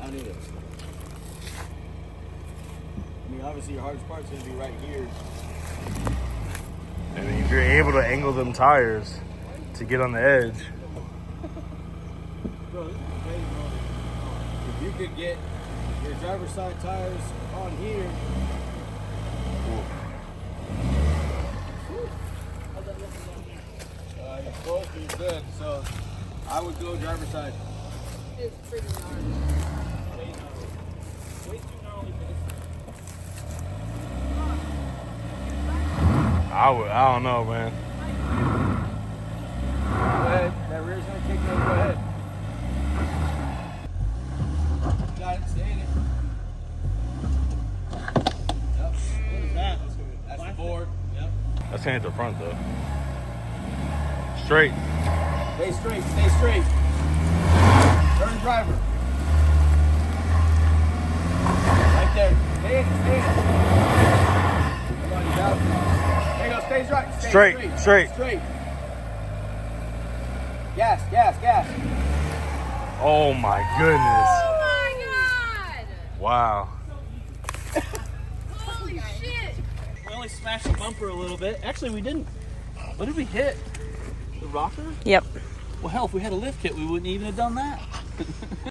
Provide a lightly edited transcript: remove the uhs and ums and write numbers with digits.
I don't need it. I mean, obviously your hardest part's gonna be right here. And if you're able to angle them tires to get on the edge. Bro, this is crazy, bro. If you could get your driver's side tires on here. You're close, but you're good. So I would go driver's side. It's pretty gnarly. Way too gnarly for this. I don't know, man. Go ahead. That rear's gonna kick in. Go ahead. Got it. Stay in it. Yep. What is that? That's the board. Yep. That's gonna hit the front though. Straight. Stay straight. Stay straight. Turn driver. Right there. Stay in it. Stay in it. Come on, you got it. There you go. Stay right. Stay Straight. Straight. Straight. Gas. Gas. Gas. Oh my goodness. Oh my god! Wow. Holy shit! We only smashed the bumper a little bit. Actually, we didn't. What did we hit? The rocker? Yep. Well, hell, if we had a lift kit, we wouldn't even have done that.